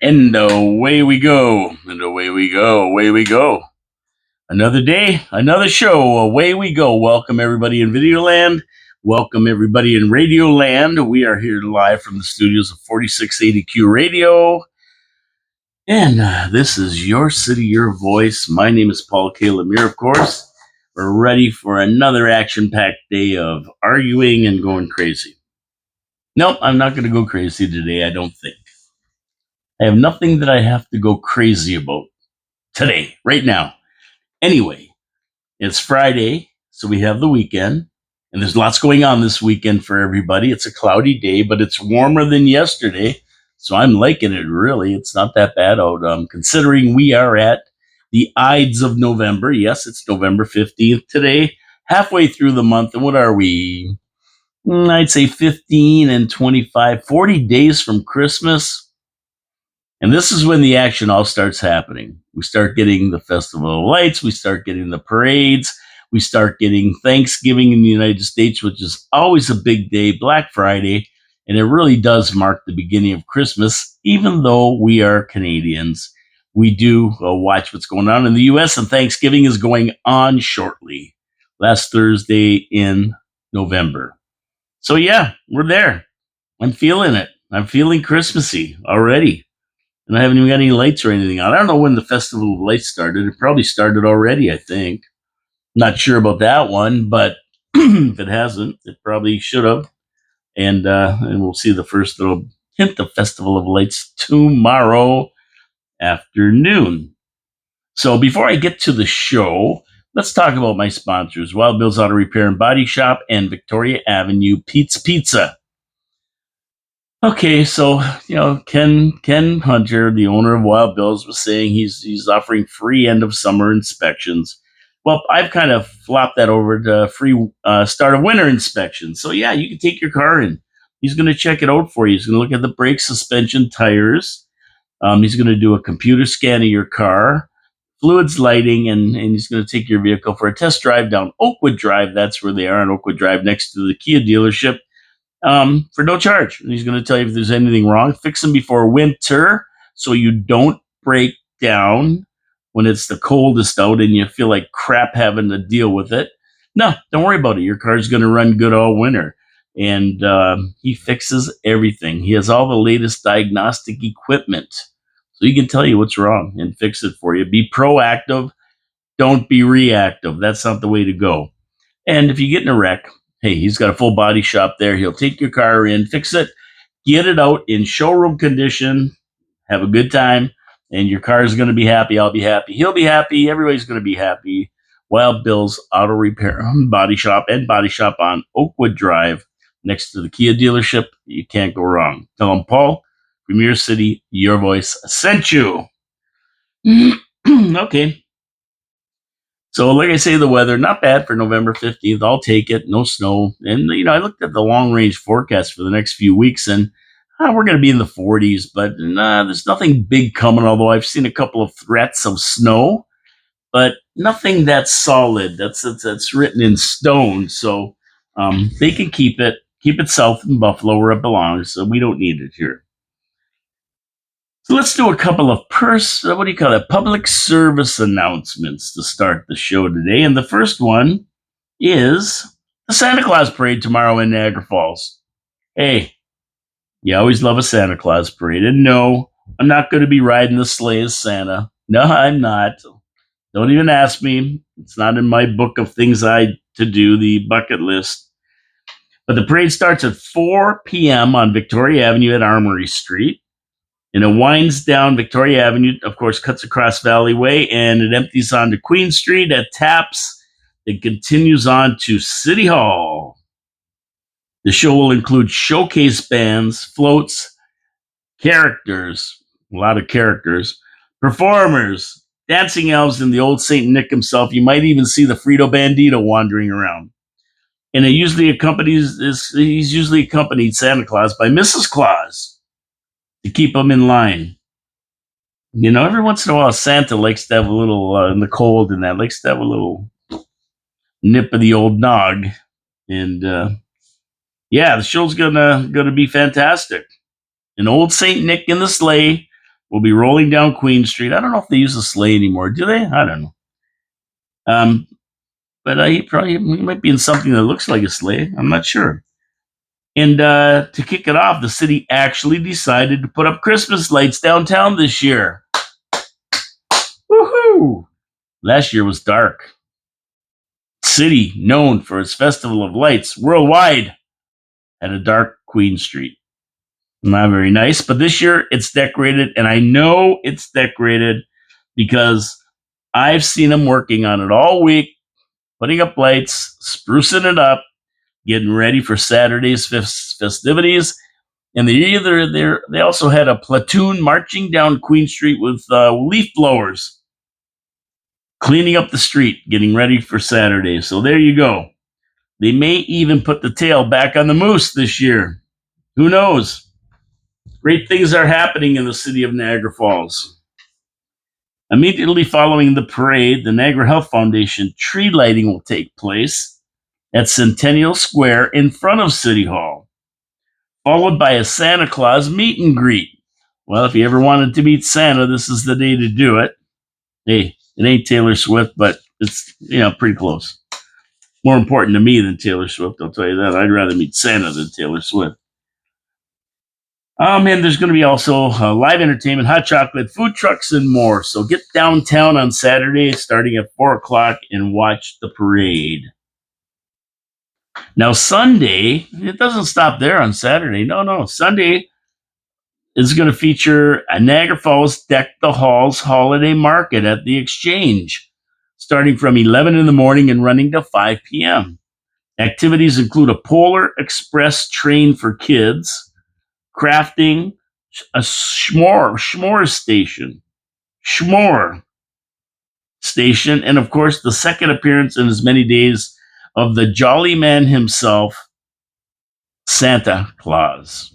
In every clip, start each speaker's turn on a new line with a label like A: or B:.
A: And away we go. And away we go. Away we go. Another day, another show. Away we go. Welcome everybody in Videoland. Welcome everybody in Radioland. We are here live from the studios of 4680Q Radio. And this is Your City, Your Voice. My name is Paul K. Lemire, of course. We're ready for another action-packed day of arguing and going crazy. Nope, I'm not going to go crazy today, I don't think. I have nothing that I have to go crazy about today, right now. Anyway, it's Friday, so we have the weekend, and there's lots going on this weekend for everybody. It's a cloudy day, but it's warmer than yesterday, so I'm liking it, really. It's not that bad out, considering we are at the Ides of November. Yes, it's November 15th today, halfway through the month, and what are we? I'd say 15 and 25, 40 days from Christmas. And this is when the action all starts happening. We start getting the Festival of Lights. We start getting the parades. We start getting Thanksgiving in the United States, which is always a big day, Black Friday. And it really does mark the beginning of Christmas, even though we are Canadians. We do watch what's going on in the U.S., and Thanksgiving is going on shortly, last Thursday in November. So, yeah, we're there. I'm feeling it. I'm feeling Christmassy already. And I haven't even got any lights or anything on. I don't know when the Festival of Lights started. It probably started already, I think. Not sure about that one, but if it hasn't, it probably should have. And we'll see the first little hint of Festival of Lights tomorrow afternoon. So before I get to the show, let's talk about my sponsors, Wild Bill's Auto Repair and Body Shop and Victoria Avenue Pete's Pizza. Okay, so Ken Hunter, the owner of Wild Bills, was saying he's offering free end of summer inspections. Well, I've kind of flopped that over to free start of winter inspections. So yeah, you can take your car in. He's going to check it out for you. He's going to look at the brake, suspension, tires. He's going to do a computer scan of your car, fluids, lighting, and he's going to take your vehicle for a test drive down Oakwood Drive. That's where they are on Oakwood Drive, next to the Kia dealership. For no charge. And he's going to tell you if there's anything wrong. Fix them before winter so you don't break down when it's the coldest out and you feel like crap having to deal with it. No, don't worry about it. Your car's going to run good all winter. And he fixes everything. He has all the latest diagnostic equipment. So he can tell you what's wrong and fix it for you. Be proactive. Don't be reactive. That's not the way to go. And if you get in a wreck, hey, he's got a full body shop there. He'll take your car in, fix it, get it out in showroom condition, have a good time, and your car is going to be happy. I'll be happy. He'll be happy. Everybody's going to be happy. Wild Bill's Auto Repair Body Shop and Body Shop on Oakwood Drive next to the Kia dealership. You can't go wrong. Tell them, Paul, from your city, your voice sent you. Okay. So, like I say, the weather, not bad for November 15th. I'll take it. No snow. And, I looked at the long-range forecast for the next few weeks, and we're going to be in the 40s, but there's nothing big coming, although I've seen a couple of threats of snow, but nothing that's solid, that's written in stone. So they can keep it south in Buffalo where it belongs, so we don't need it here. So let's do a couple of public service announcements to start the show today. And the first one is the Santa Claus Parade tomorrow in Niagara Falls. Hey, you always love a Santa Claus Parade. And no, I'm not going to be riding the sleigh as Santa. No, I'm not. Don't even ask me. It's not in my book of things to do, the bucket list. But the parade starts at 4 p.m. on Victoria Avenue at Armory Street. And it winds down Victoria Avenue, of course, cuts across Valley Way, and it empties onto Queen Street at Taps. It continues on to City Hall. The show will include showcase bands, floats, characters, a lot of characters, performers, dancing elves, and the old Saint Nick himself. You might even see the Frito Bandito wandering around. And he's usually accompanied Santa Claus by Mrs. Claus to keep him in line. Every once in a while, Santa likes to have a little, in the cold and that, likes to have a little nip of the old nog. And, the show's gonna be fantastic. An old Saint Nick in the sleigh, will be rolling down Queen Street. I don't know if they use a sleigh anymore. Do they? I don't know. Um, but he might be in something that looks like a sleigh. I'm not sure. And to kick it off, the city actually decided to put up Christmas lights downtown this year. Woohoo! Last year was dark. City known for its festival of lights worldwide had a dark Queen Street. Not very nice, but this year it's decorated, and I know it's decorated because I've seen them working on it all week, putting up lights, sprucing it up, getting ready for Saturday's festivities. And they also had a platoon marching down Queen Street with leaf blowers, cleaning up the street, getting ready for Saturday. So there you go. They may even put the tail back on the moose this year. Who knows? Great things are happening in the city of Niagara Falls. Immediately following the parade, the Niagara Health Foundation tree lighting will take place at Centennial Square in front of City Hall, followed by a Santa Claus meet and greet. Well, if you ever wanted to meet Santa, this is the day to do it. Hey, it ain't Taylor Swift, but it's, pretty close. More important to me than Taylor Swift, I'll tell you that. I'd rather meet Santa than Taylor Swift. And there's going to be also live entertainment, hot chocolate, food trucks, and more. So get downtown on Saturday starting at 4 o'clock and watch the parade. Now, Sunday, it doesn't stop there on Saturday. No. Sunday is going to feature a Niagara Falls Deck the Halls holiday market at the Exchange, starting from 11 in the morning and running to 5 p.m. Activities include a Polar Express train for kids, crafting, a s'more station, and of course, the second appearance in as many days of the jolly man himself, Santa Claus.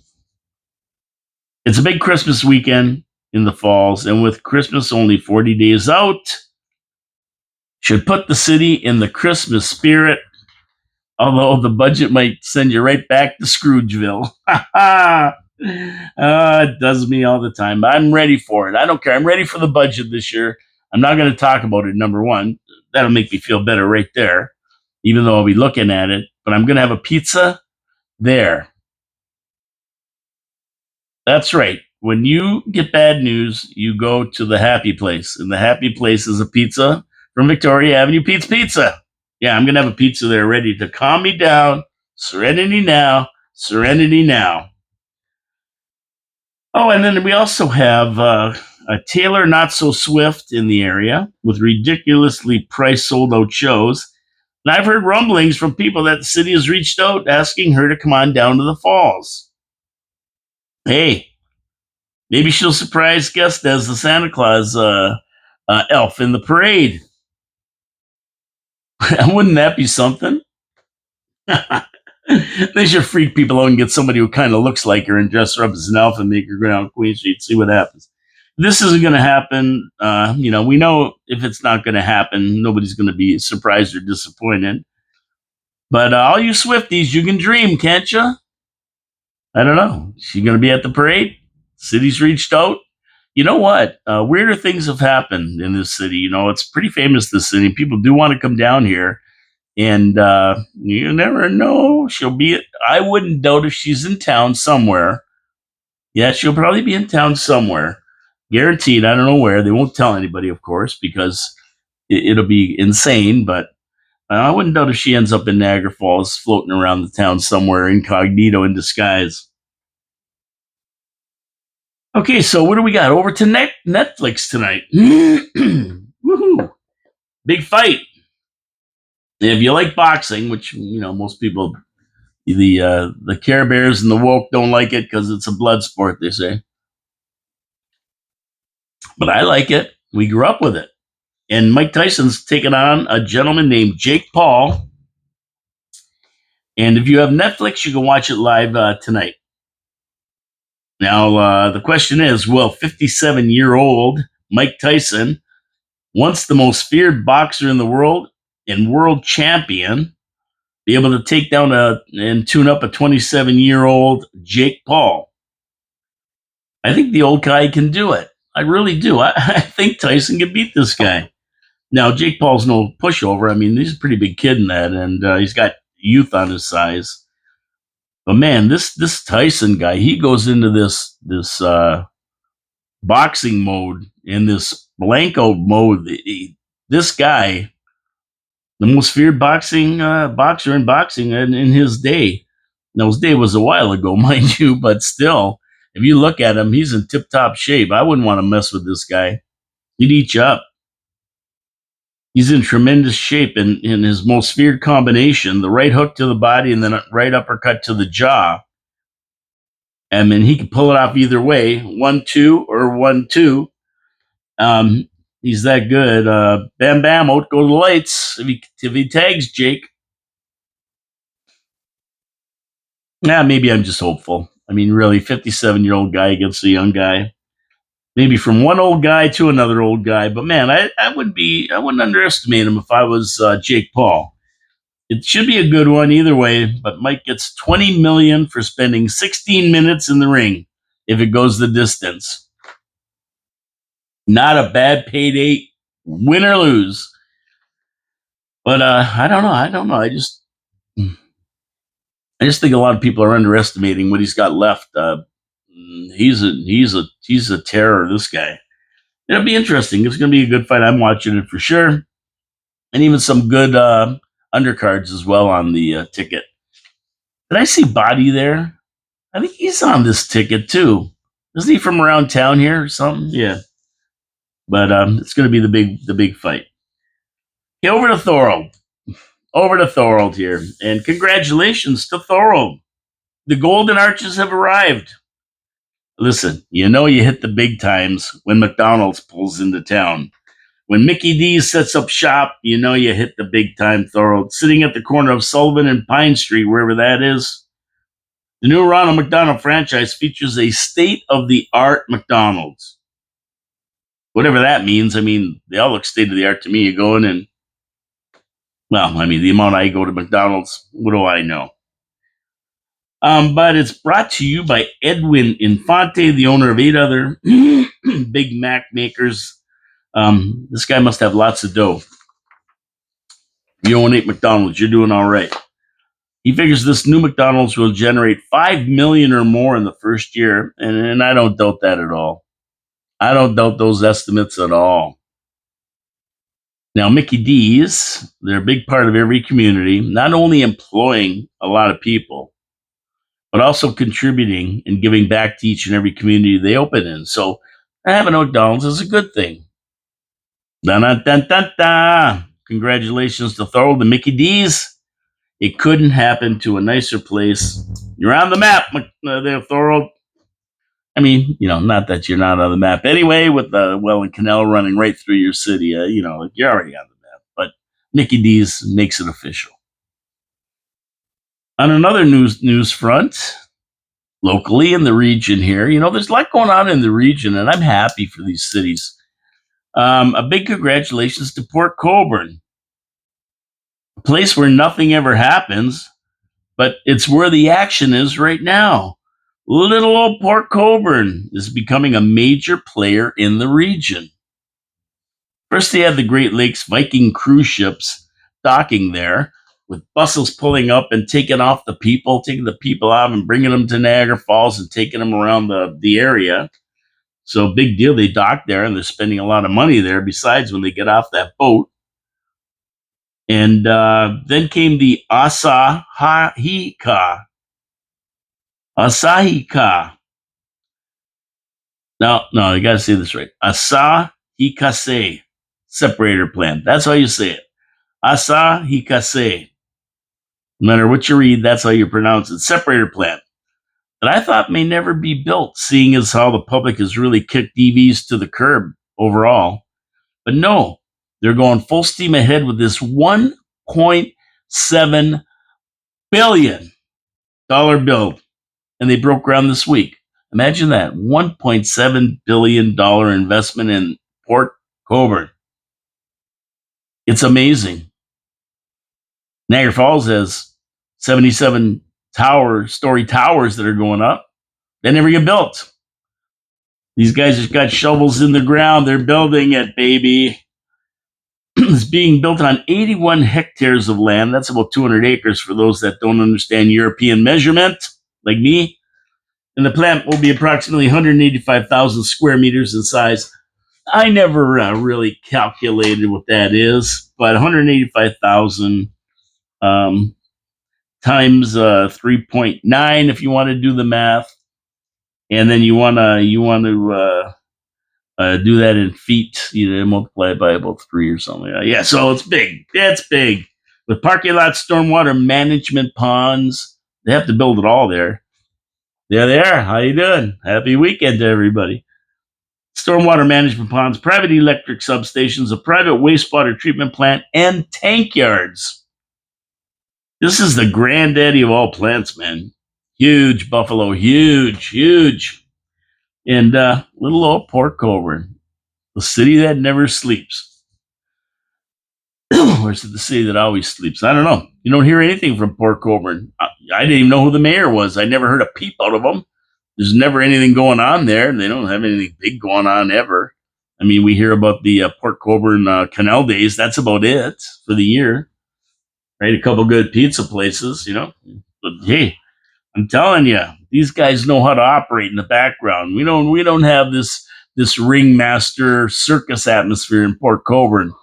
A: It's a big Christmas weekend in the Falls, and with Christmas only 40 days out, should put the city in the Christmas spirit, although the budget might send you right back to Scroogeville. It does me all the time. I'm ready for it. I don't care. I'm ready for the budget this year. I'm not going to talk about it, number one. That'll make me feel better right there, even though I'll be looking at it. But I'm going to have a pizza there. That's right. When you get bad news, you go to the happy place. And the happy place is a pizza from Victoria Avenue Pete's Pizza. Yeah, I'm going to have a pizza there ready to calm me down. Serenity now. Serenity now. Oh, and then we also have a Taylor Not So Swift in the area with ridiculously priced sold out shows. And I've heard rumblings from people that the city has reached out asking her to come on down to the Falls. Hey, maybe she'll surprise guest as the Santa Claus elf in the parade. Wouldn't that be something? They should freak people out and get somebody who kind of looks like her and dress her up as an elf and make her go down Queen Street, see what happens. This isn't going to happen. We know if it's not going to happen, nobody's going to be surprised or disappointed. But all you Swifties, you can dream, can't you? I don't know. Is she going to be at the parade? City's reached out. You know what? Weirder things have happened in this city. It's pretty famous, this city. People do want to come down here. And you never know. I wouldn't doubt if she's in town somewhere. Yeah, she'll probably be in town somewhere. Guaranteed. I don't know where. They won't tell anybody, of course, because it'll be insane. But I wouldn't doubt if she ends up in Niagara Falls, floating around the town somewhere, incognito in disguise. Okay, so what do we got? Over to Netflix tonight. Woohoo! Big fight. If you like boxing, which most people, the Care Bears and the woke don't like it because it's a blood sport, they say. But I like it. We grew up with it. And Mike Tyson's taking on a gentleman named Jake Paul. And if you have Netflix, you can watch it live tonight. Now, the question is, will 57-year-old Mike Tyson, once the most feared boxer in the world and world champion, be able to take down and tune up a 27-year-old Jake Paul? I think the old guy can do it. I really do. I think Tyson can beat this guy. Now, Jake Paul's no pushover. I mean, he's a pretty big kid in that, and he's got youth on his size. But man, this Tyson guy, he goes into this boxing mode in this blanco mode. This guy, the most feared boxing boxer in boxing in his day. Now, his day was a while ago, mind you, but still, if you look at him, he's in tip top shape. I wouldn't want to mess with this guy. He'd eat you up. He's in tremendous shape in his most feared combination, the right hook to the body and then a right uppercut to the jaw. I mean, he can pull it off either way, 1-2 or 1-2. Um, he's that good. Bam Bam, out go the lights. If he tags Jake, yeah, maybe I'm just hopeful. I mean, really, 57-year-old guy against a young guy. Maybe from one old guy to another old guy. But man, I wouldn't underestimate him if I was Jake Paul. It should be a good one either way, but Mike gets 20 million for spending 16 minutes in the ring if it goes the distance. Not a bad payday, win or lose. But I don't know. I don't know. I just think a lot of people are underestimating what he's got left. He's a terror. This guy. It'll be interesting. It's going to be a good fight. I'm watching it for sure, and even some good undercards as well on the ticket. Did I see Body there? I think he's on this ticket too. Isn't he from around town here or something? Yeah. But it's going to be the big fight. Okay, over to Thorold. Over to Thorold here, and congratulations to Thorold. The Golden Arches have arrived. Listen, you hit the big times when McDonald's pulls into town. When Mickey D's sets up shop, you hit the big time, Thorold. Sitting at the corner of Sullivan and Pine Street, wherever that is. The new Ronald McDonald franchise features a state-of-the-art McDonald's. Whatever that means. I mean, they all look state-of-the-art to me. You go in and, well, I mean, the amount I go to McDonald's, what do I know? But it's brought to you by Edwin Infante, the owner of 8 other Big Mac makers. This guy must have lots of dough. You own 8 McDonald's, you're doing all right. He figures this new McDonald's will generate $5 million or more in the first year, and I don't doubt that at all. I don't doubt those estimates at all. Now, Mickey D's, they're a big part of every community, not only employing a lot of people, but also contributing and giving back to each and every community they open in. So having a McDonald's is a good thing. Dun, dun, dun, dun, dun. Congratulations to Thorold and Mickey D's. It couldn't happen to a nicer place. You're on the map there, Thorold. I mean, not that you're not on the map anyway, with the and Kernel running right through your city. You're already on the map. But Mickey D's makes it official. On another news front, locally in the region here, there's a lot going on in the region, and I'm happy for these cities. A big congratulations to Port Colborne, a place where nothing ever happens, but it's where the action is right now. Little old Port Colborne is becoming a major player in the region. First, they had the Great Lakes Viking cruise ships docking there, with buses pulling up and taking the people out and bringing them to Niagara Falls and taking them around the area. So big deal. They dock there and they're spending a lot of money there besides when they get off that boat. And then came the Asahika. Asahika. No, you got to say this right. Asahikase separator plant. That's how you say it. Asahikase. No matter what you read, that's how you pronounce it. Separator plant. That I thought may never be built, seeing as how the public has really kicked EVs to the curb overall. But no, they're going full steam ahead with this $1.7 billion build. And they broke ground this week. Imagine that, $1.7 billion investment in Port Colborne. It's amazing. Niagara Falls has 77 story towers that are going up. They never get built. These guys just got shovels in the ground. They're building it, baby. It's being built on 81 hectares of land. That's about 200 acres for those that don't understand European measurement, like me. And the plant will be approximately 185,000 square meters in size. I never really calculated what that is, but 185,000 times 3.9 if you want to do the math, and then you want to do that in feet. You know, multiply it by about 3 or something. Yeah, so it's big. It's big with parking lots, stormwater management ponds. They have to build it all there. There they are. How you doing? Happy weekend to everybody. Stormwater management ponds, private electric substations, a private wastewater treatment plant, and tank yards. This is the granddaddy of all plants, man. Huge Buffalo, huge. And little old Port Colborne, the city that never sleeps. Or is it the city that always sleeps? I don't know. You don't hear anything from Port Colborne. I didn't even know who the mayor was. I never heard a peep out of them. There's never anything going on there. They don't have anything big going on ever. I mean, we hear about the Port Colborne Kernel days. That's about it for the year, right? A couple good pizza places, you know. But hey, I'm telling you, these guys know how to operate in the background. We don't have this ringmaster circus atmosphere in Port Colborne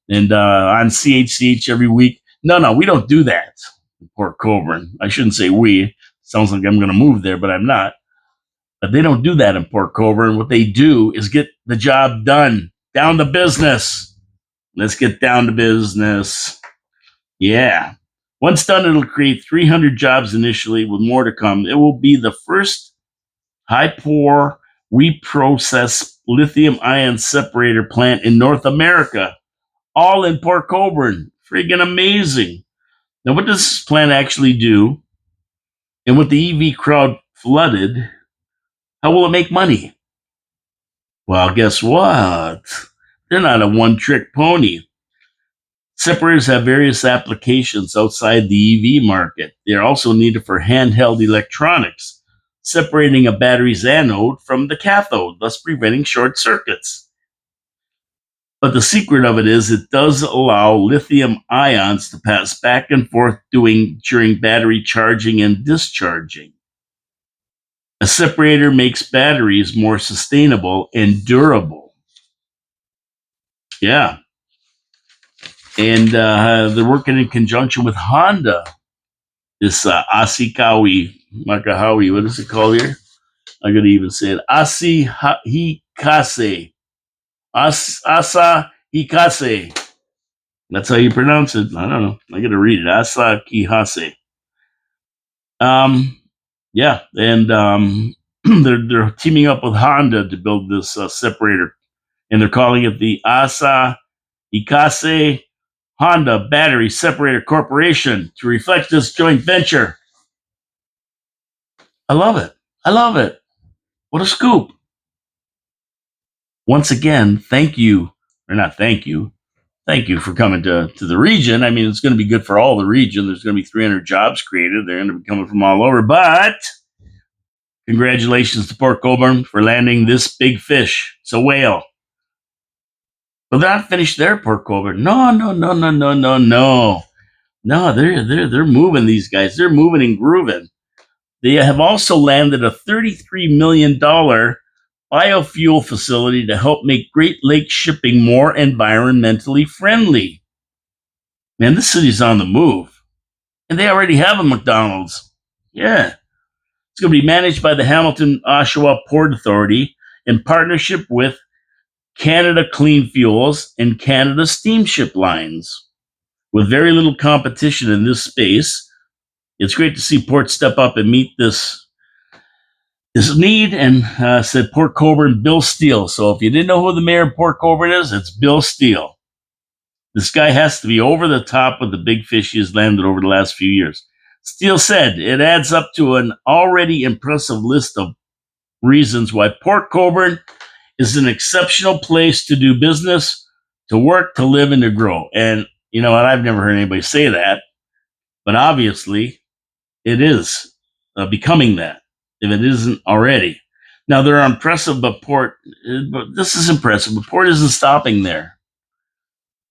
A: and on CHCH every week. No, we don't do that in Port Colborne. I shouldn't say we. Sounds like I'm going to move there, but I'm not. But they don't do that in Port Colborne. What they do is get the job done. Down to business. Let's get down to business. Yeah. Once done, it'll create 300 jobs initially, with more to come. It will be the first high-pour reprocessed lithium-ion separator plant in North America, all in Port Colborne. Freaking amazing. Now, what does this plant actually do? And with the EV crowd flooded, how will it make money? Well, guess what? They're not a one-trick pony. Separators have various applications outside the EV market. They are also needed for handheld electronics, separating a battery's anode from the cathode, thus preventing short circuits. But the secret of it is it does allow lithium ions to pass back and forth during battery charging and discharging. A separator makes batteries more sustainable and durable. Yeah. And they're working in conjunction with Honda. This Asikawi, Makahawi, what is it called here? I gotta even say it. Asahikase. Asahikase. That's how you pronounce it. I don't know. I gotta read it. Asahikase. Yeah, and they're teaming up with Honda to build this separator, and they're calling it the Asahikase Honda Battery Separator Corporation to reflect this joint venture. I love it. I love it. What a scoop. Once again, thank you, or not thank you. Thank you for coming to the region. I mean, it's going to be good for all the region. There's going to be 300 jobs created. They're going to be coming from all over. But congratulations to Port Colborne for landing this big fish. It's a whale. But they're not finished there, Port Colborne. No. No, they're moving, these guys. They're moving and grooving. They have also landed a $33 million biofuel facility to help make Great Lakes shipping more environmentally friendly. Man, this city's on the move. And they already have a McDonald's. Yeah. It's going to be managed by the Hamilton Oshawa Port Authority in partnership with Canada Clean Fuels and Canada Steamship Lines. With very little competition in this space, it's great to see Port step up and meet this need, and said Port Colborne Bill Steele. So if you didn't know who the mayor of Port Colborne is, it's Bill Steele. This guy has to be over the top with the big fish he has landed over the last few years. Steele said it adds up to an already impressive list of reasons why Port Colborne is an exceptional place to do business, to work, to live, and to grow. And you know what? I've never heard anybody say that, but obviously it is becoming that, if it isn't already. Now they're impressive, but this is impressive. But Port isn't stopping there.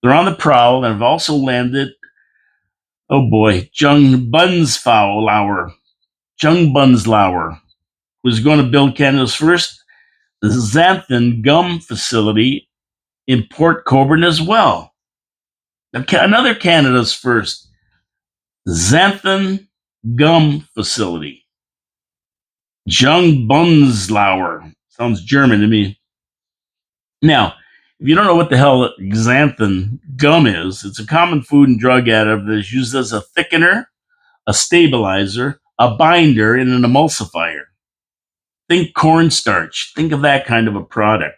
A: They're on the prowl and have also landed, oh boy, Jung Bunslauer was going to build Canada's first xanthan gum facility in Port Colborne as well. Another Canada's first xanthan gum facility. Jung Bunslauer. Sounds German to me. Now, if you don't know what the hell xanthan gum is, it's a common food and drug additive that is used as a thickener, a stabilizer, a binder, and an emulsifier. Think cornstarch. Think of that kind of a product,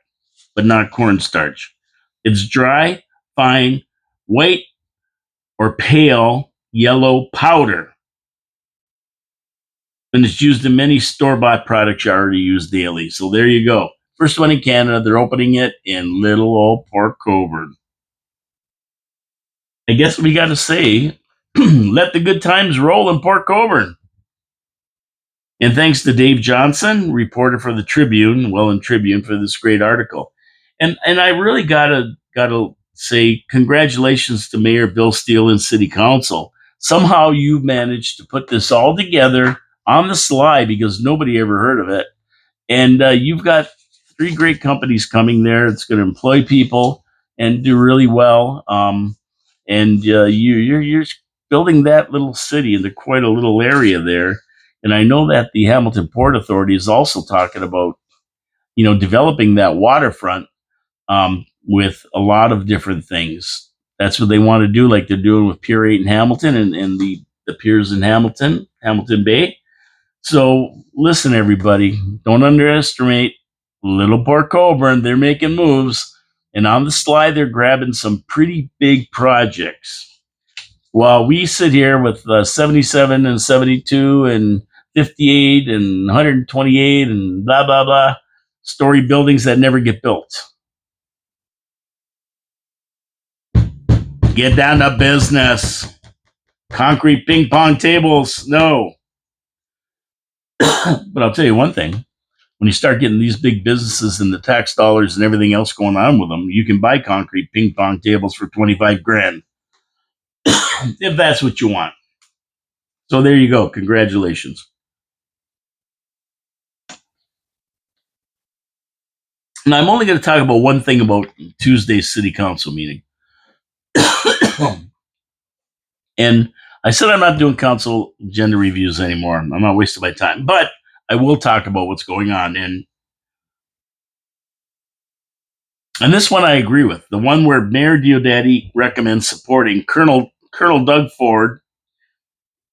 A: but not cornstarch. It's dry, fine, white, or pale yellow powder. And it's used in many store-bought products you already use daily. So there you go. First one in Canada. They're opening it in little old Port Colborne. I guess we got to say, let the good times roll in Port Colborne. And thanks to Dave Johnson, reporter for the Tribune, Tribune, for this great article. And I really gotta say congratulations to Mayor Bill Steele and City Council. Somehow you've managed to put this all together on the sly because nobody ever heard of it. And you've got three great companies coming there. It's going to employ people and do really well. And you're building that little city into quite a little area there. And I know that the Hamilton Port Authority is also talking about, developing that waterfront with a lot of different things. That's what they want to do, like they're doing with Pier 8 in Hamilton and the piers in Hamilton Bay. So listen, everybody, don't underestimate Little Port Colborne. They're making moves, and on the slide, they're grabbing some pretty big projects. While we sit here with 77 and 72 and 58 and 128 and blah, blah, blah, story buildings that never get built. Get down to business. Concrete ping pong tables, no. But I'll tell you one thing. When you start getting these big businesses and the tax dollars and everything else going on with them, you can buy concrete ping pong tables for 25 grand if that's what you want. So there you go. Congratulations. Now, I'm only going to talk about one thing about Tuesday's city council meeting. And I said I'm not doing council agenda reviews anymore. I'm not wasting my time, but I will talk about what's going on. And this one I agree with. The one where Mayor Diodati recommends supporting Colonel Doug Ford,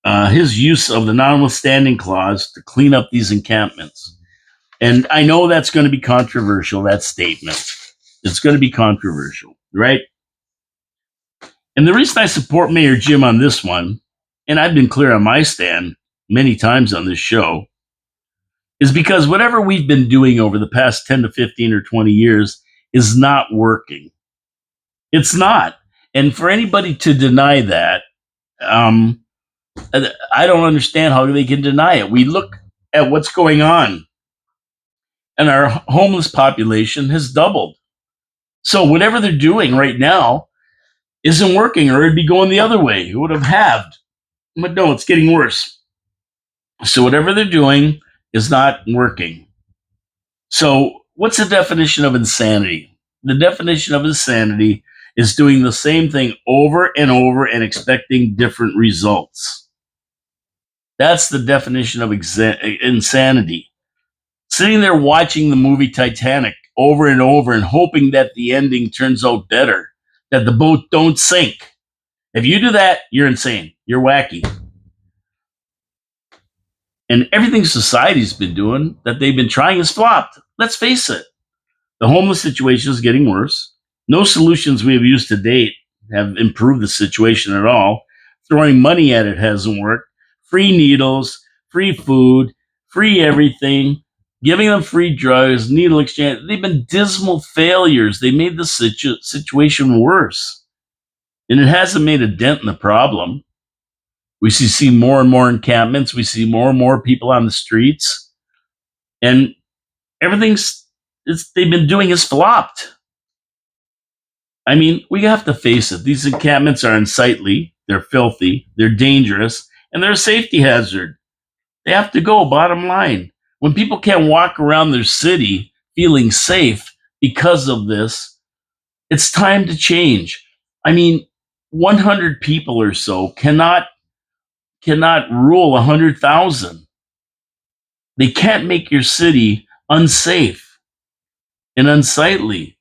A: his use of the notwithstanding clause to clean up these encampments. And I know that's going to be controversial, that statement. It's going to be controversial, right? And the reason I support Mayor Jim on this one, and I've been clear on my stand many times on this show, is because whatever we've been doing over the past 10 to 15 or 20 years is not working. It's not. And for anybody to deny that, I don't understand how they can deny it. We look at what's going on, and our homeless population has doubled. So whatever they're doing right now isn't working, or it'd be going the other way. It would have halved. But no, it's getting worse. So whatever they're doing is not working. So what's the definition of insanity? The definition of insanity is doing the same thing over and over and expecting different results. That's the definition of insanity. Sitting there watching the movie Titanic over and over and hoping that the ending turns out better, that the boat don't sink. If you do that, you're insane. You're wacky. And everything society's been doing that they've been trying has flopped. Let's face it. The homeless situation is getting worse. No solutions we have used to date have improved the situation at all. Throwing money at it hasn't worked. Free needles, free food, free everything, giving them free drugs, needle exchange. They've been dismal failures. They made the situation worse. And it hasn't made a dent in the problem. We see more and more encampments. We see more and more people on the streets. And Everything's they've been doing is flopped. I mean, we have to face it. These encampments are unsightly, they're filthy, they're dangerous, and they're a safety hazard. They have to go, bottom line. When people can't walk around their city feeling safe because of this, it's time to change. I mean, 100 people or so cannot rule 100,000. They can't make your city unsafe and unsightly.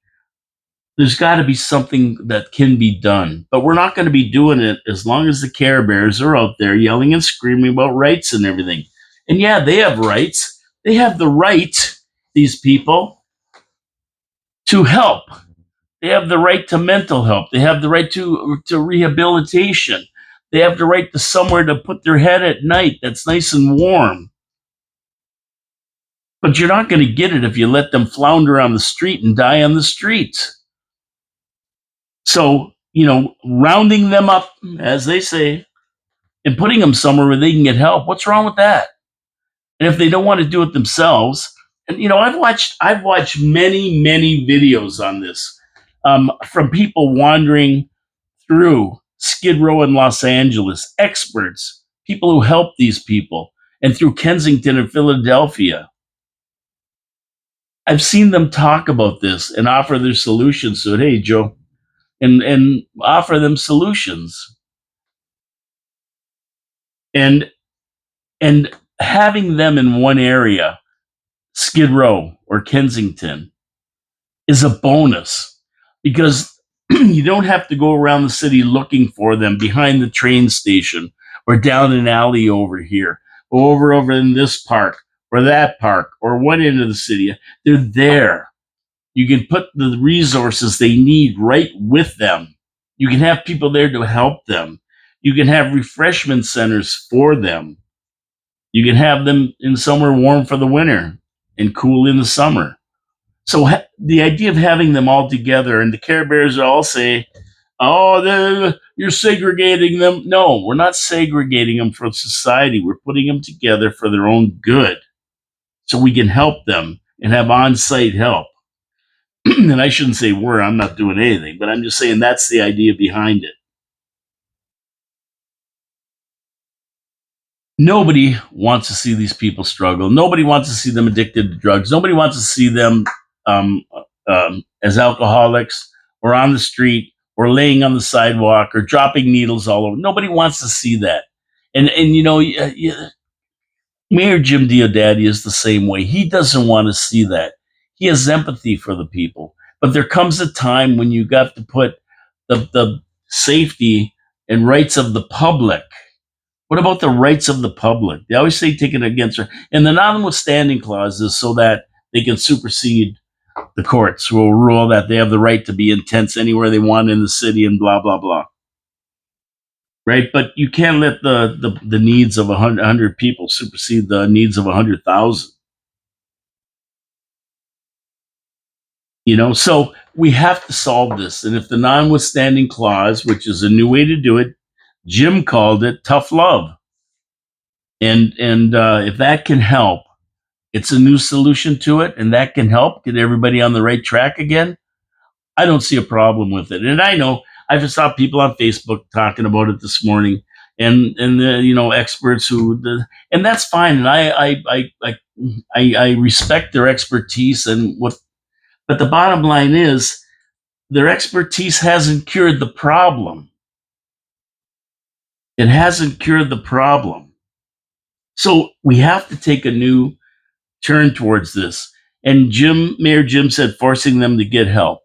A: There's got to be something that can be done, but we're not going to be doing it as long as the Care Bears are out there yelling and screaming about rights and everything. And yeah, they have rights. They have the right, these people, to help. They have the right to mental help. They have the right to rehabilitation. They have the right to somewhere to put their head at night that's nice and warm. But you're not going to get it if you let them flounder on the street and die on the street. So, rounding them up, as they say, and putting them somewhere where they can get help, what's wrong with that? And if they don't want to do it themselves, and I've watched many videos on this, from people wandering through Skid Row in Los Angeles, experts, people who help these people, and through Kensington and Philadelphia. I've seen them talk about this and offer their solutions. So, hey, Joe, and offer them solutions. And and having them in one area, Skid Row or Kensington, is a bonus because you don't have to go around the city looking for them behind the train station or down an alley over here or over in this park or that park or one end of the city. They're there. You can put the resources they need right with them. You can have people there to help them. You can have refreshment centers for them. You can have them in somewhere warm for the winter and cool in the summer. So the idea of having them all together, and the Care Bears all say, "Oh, you're segregating them." No, we're not segregating them from society. We're putting them together for their own good, so we can help them and have on-site help. And I shouldn't say we're. I'm not doing anything, but I'm just saying that's the idea behind it. Nobody wants to see these people struggle. Nobody wants to see them addicted to drugs. Nobody wants to see them um, as alcoholics or on the street or laying on the sidewalk or dropping needles all over. Nobody wants to see that. And Mayor Jim Diodati is the same way. He doesn't want to see that. He has empathy for the people. But there comes a time when you got to put the safety and rights of the public. What about the rights of the public? They always say take it against her. And the notwithstanding clause is so that they can supersede the courts, who will rule that they have the right to be intense anywhere they want in the city and blah, blah, blah. Right? But you can't let the needs of 100 people supersede the needs of 100,000. So we have to solve this. And if the notwithstanding clause, which is a new way to do it, Jim called it tough love. And if that can help, it's a new solution to it, and that can help get everybody on the right track again. I don't see a problem with it. And I know I just saw people on Facebook talking about it this morning, and the experts and that's fine. And I respect their expertise and what, but the bottom line is their expertise hasn't cured the problem. It hasn't cured the problem. So we have to take a new turn towards this. And Mayor Jim said forcing them to get help.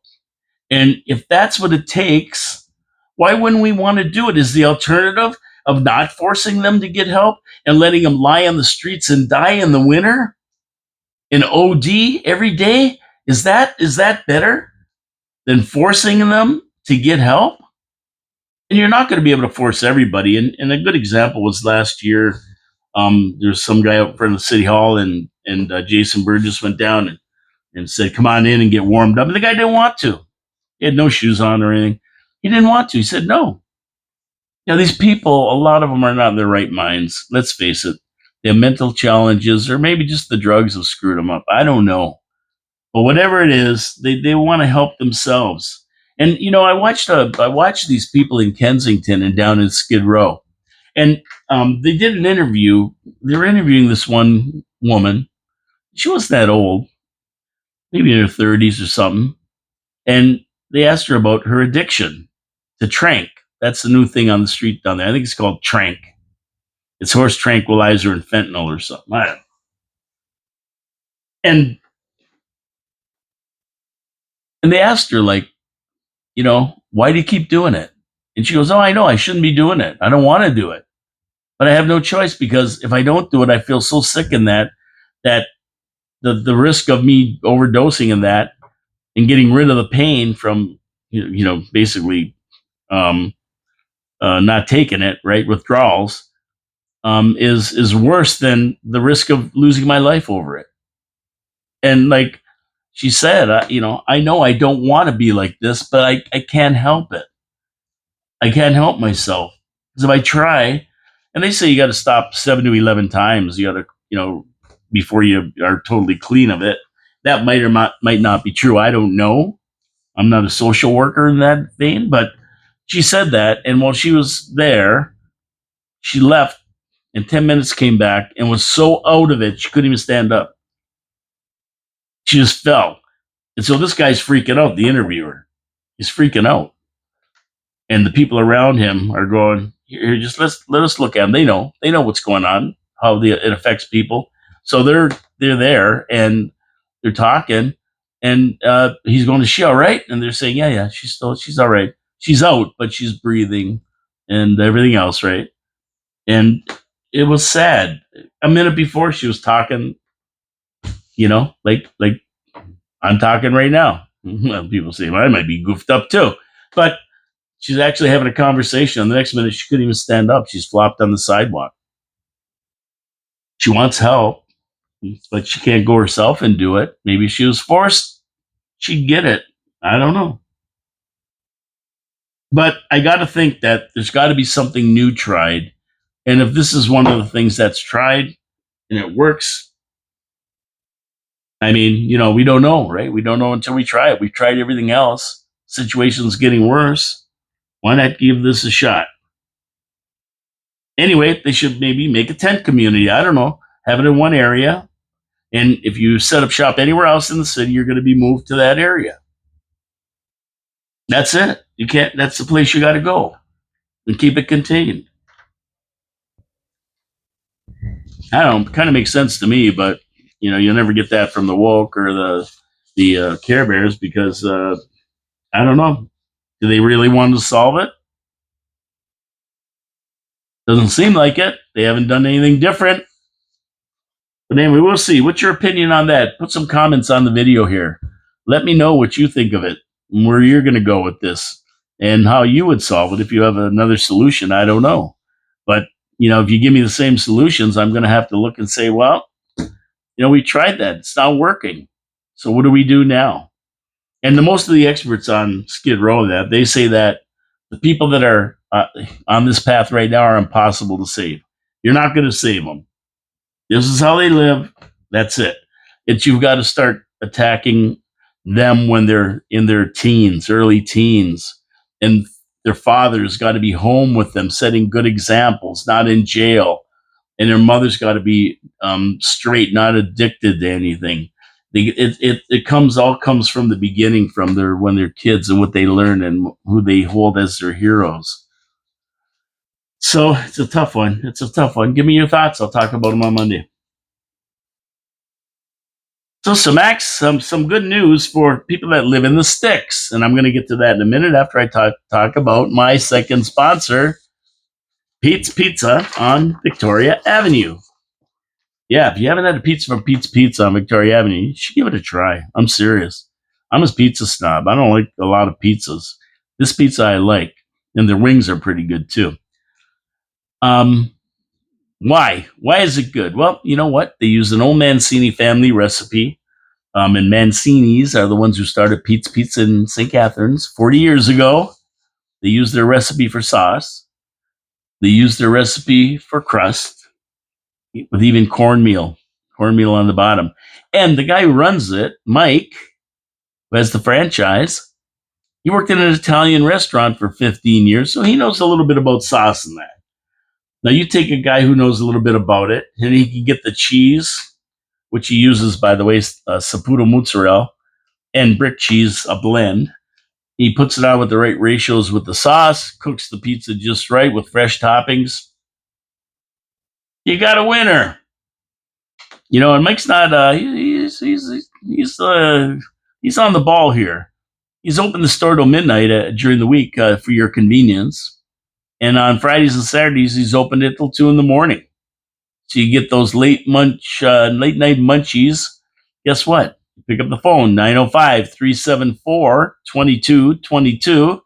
A: And if that's what it takes, why wouldn't we want to do it? Is the alternative of not forcing them to get help and letting them lie on the streets and die in the winter in OD every day? Is that better than forcing them to get help? And you're not going to be able to force everybody. And a good example was last year. There's some guy up in front of the city hall, and Jason Burgess went down and said, "Come on in and get warmed up." And the guy didn't want to. He had no shoes on or anything. He didn't want to. He said no. These people, a lot of them are not in their right minds. Let's face it. They have mental challenges, or maybe just the drugs have screwed them up. I don't know. But whatever it is, they want to help themselves. And I watched these people in Kensington and down in Skid Row, and they did an interview. They were interviewing this one woman. She wasn't that old, maybe in her 30s or something. And they asked her about her addiction to Trank. That's the new thing on the street down there. I think it's called Trank. It's horse tranquilizer and fentanyl or something. I don't know. And and they asked her, like, why do you keep doing it? And she goes, oh, I know I shouldn't be doing it. I don't want to do it. But I have no choice, because if I don't do it, I feel so sick in that the risk of me overdosing in that and getting rid of the pain from basically um, not taking it, right, withdrawals, is worse than the risk of losing my life over it. And like she said, I know I don't want to be like this, but I can't help it. I can't help myself, because if I try, and they say you got to stop 7 to 11 times, you got to, before you are totally clean of it. That might not be true. I don't know. I'm not a social worker in that vein, but she said that, and while she was there, she left, in 10 minutes came back and was so out of it she couldn't even stand up. She just fell, and so this guy's freaking out. The interviewer, he's freaking out. And the people around him are going, here, just let us look at them. They know what's going on, how it affects people. So they're there and they're talking, and he's going, is she all right? And they're saying, yeah, she's all right. She's out, but she's breathing and everything else, right? And it was sad. A minute before, she was talking, like I'm talking right now. Well, people say, well, I might be goofed up too, but she's actually having a conversation. And the next minute, she couldn't even stand up. She's flopped on the sidewalk. She wants help, but she can't go herself and do it. Maybe if she was forced, she'd get it. I don't know. But I got to think that there's got to be something new tried. And if this is one of the things that's tried and it works, I mean, we don't know, right? We don't know until we try it. We've tried everything else. Situation's getting worse. Why not give this a shot? Anyway, they should maybe make a tent community. I don't know. Have it in one area. And if you set up shop anywhere else in the city, you're going to be moved to that area. That's it. You can't, that's the place you got to go and keep it contained. I don't know. Kind of makes sense to me, but you'll never get that from the woke or the Care Bears, because I don't know. Do they really want to solve it? Doesn't seem like it. They haven't done anything different. But anyway, we'll see. What's your opinion on that? Put some comments on the video here. Let me know what you think of it and where you're going to go with this and how you would solve it. If you have another solution, I don't know. But, if you give me the same solutions, I'm going to have to look and say, well, we tried that. It's not working. So what do we do now? And most of the experts on Skid Row, that they say that the people that are on this path right now are impossible to save. You're not going to save them. This is how they live. That's it. You've got to start attacking them when they're in their teens, early teens, and their father's got to be home with them, setting good examples, not in jail, and their mother's got to be straight, not addicted to anything. It comes from the beginning, from when they're kids and what they learn and who they hold as their heroes. So it's a tough one. It's a tough one. Give me your thoughts. I'll talk about them on Monday. So some good news for people that live in the sticks, and I'm going to get to that in a minute after I talk about my second sponsor, Pete's Pizza on Victoria Avenue. Yeah, if you haven't had a pizza from Pete's Pizza on Victoria Avenue, you should give it a try. I'm serious. I'm a pizza snob. I don't like a lot of pizzas. This pizza I like, and their wings are pretty good too. Why? Why is it good? Well, you know what? They use an old Mancini family recipe. And Mancini's are the ones who started Pete's Pizza in St. Catharines 40 years ago. They used their recipe for sauce. They used their recipe for crust, with even cornmeal. cornmeal on the bottom. And the guy who runs it, Mike, who has the franchise, he worked in an Italian restaurant for 15 years, so he knows a little bit about sauce and that. Now, you take a guy who knows a little bit about it, and he can get the cheese, which he uses, by the way, Saputo mozzarella and brick cheese, a blend. He puts it on with the right ratios with the sauce, cooks the pizza just right with fresh toppings. You got a winner. And Mike's not. He's on the ball here. He's open the store till midnight during the week for your convenience, and on Fridays and Saturdays he's open it till 2 in the morning. So you get those late night munchies. Guess what? Pick up the phone 905-374-2222, and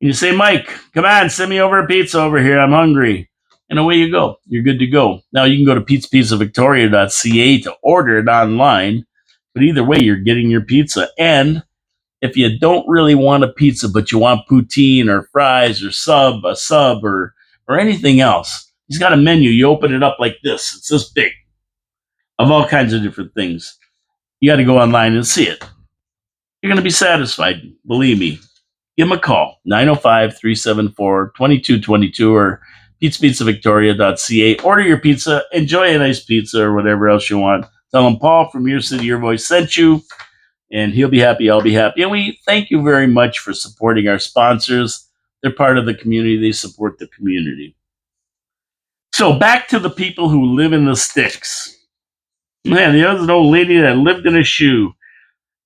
A: you say, Mike, come on, send me over a pizza over here. I'm hungry. And away you go. You're good to go. Now you can go to pizzavictoria.ca to order it online. But either way, you're getting your pizza. And if you don't really want a pizza, but you want poutine or fries or a sub or anything else, he's got a menu. You open it up like this. It's this big of all kinds of different things. You got to go online and see it. You're going to be satisfied. Believe me. Give him a call, 905-374-2222 or pizzavictoria.ca. Order your pizza. Enjoy a nice pizza or whatever else you want. Tell him Paul from Your City, Your Voice sent you, and he'll be happy. I'll be happy. And we thank you very much for supporting our sponsors. They're part of the community. They support the community. So back to the people who live in the sticks. Man, the other old lady that lived in a shoe.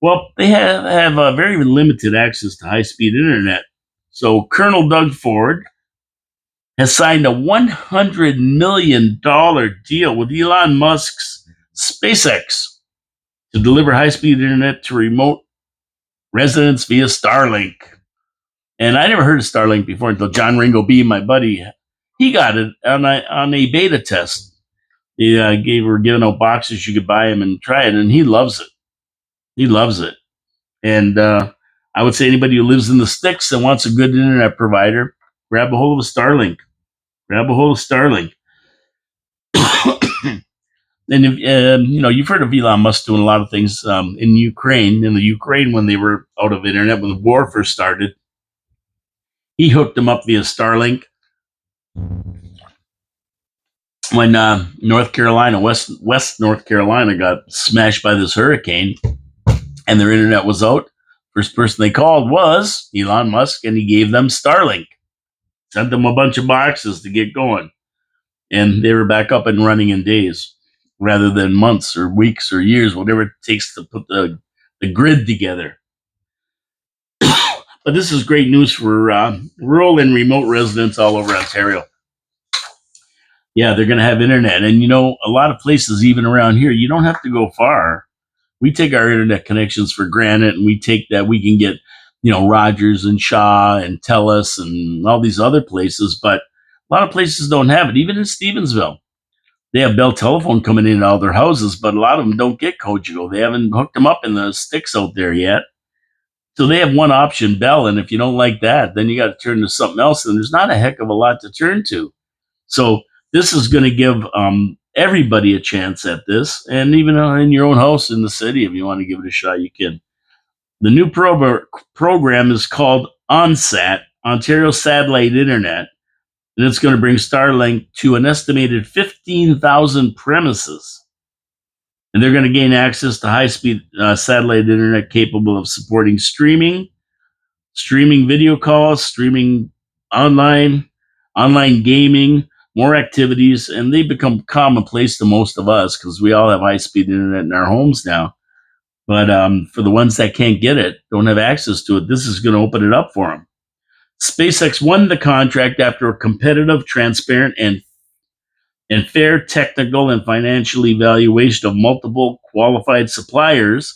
A: Well, they have very limited access to high-speed internet. So Colonel Doug Ford has signed a $100 million deal with Elon Musk's SpaceX to deliver high-speed internet to remote residents via Starlink. And I never heard of Starlink before until John Ringo B., my buddy, he got it on a beta test. They were giving out boxes. You could buy them and try it, and he loves it. He loves it. And I would say anybody who lives in the sticks and wants a good internet provider, grab a hold of Starlink. Grab a hold of Starlink. And if, you've heard of Elon Musk doing a lot of things in Ukraine. In the Ukraine, when they were out of internet, when the war first started, he hooked them up via Starlink. When North Carolina, West North Carolina, got smashed by this hurricane, and their internet was out, first person they called was Elon Musk, and he gave them Starlink. Sent them a bunch of boxes to get going, and they were back up and running in days, rather than months or weeks or years, whatever it takes to put the grid together. But this is great news for rural and remote residents all over Ontario. Yeah, they're going to have internet. And, a lot of places, even around here, you don't have to go far. We take our internet connections for granted, and we take that we can get, Rogers and Shaw and TELUS and all these other places. But a lot of places don't have it, even in Stevensville. They have Bell Telephone coming in all their houses, but a lot of them don't get Cogeco. They haven't hooked them up in the sticks out there yet. So they have one option, Bell, and if you don't like that, then you got to turn to something else, and there's not a heck of a lot to turn to. So this is going to give everybody a chance at this, and even in your own house in the city, if you want to give it a shot, you can. The new program is called ONSAT, Ontario Satellite Internet, and it's going to bring Starlink to an estimated 15,000 premises. And they're going to gain access to high-speed satellite internet capable of supporting streaming video calls, streaming online gaming, more activities, and they become commonplace to most of us because we all have high-speed internet in our homes now. But for the ones that can't get it, don't have access to it, this is going to open it up for them. SpaceX won the contract after a competitive, transparent, and fair technical and financial evaluation of multiple qualified suppliers.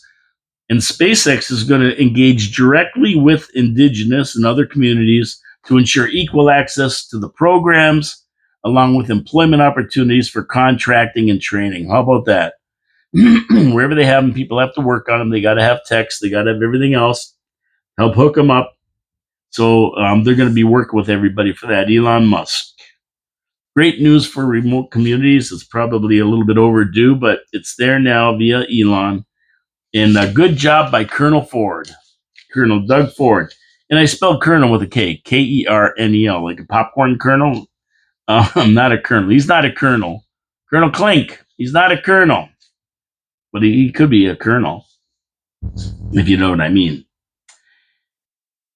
A: And SpaceX is going to engage directly with Indigenous and other communities to ensure equal access to the programs, along with employment opportunities for contracting and training. How about that? Wherever they have them, people have to work on them. They got to have techs. They got to have everything else. Help hook them up. So they're going to be working with everybody for that. Elon Musk. Great news for remote communities. It's probably a little bit overdue, but it's there now via Elon. And a good job by Colonel Ford, Colonel Doug Ford. And I spelled Kernel with a K, Kernel, like a popcorn kernel. I'm not a colonel. He's not a colonel. Colonel Clink. He's not a colonel, but he could be a colonel, if you know what I mean.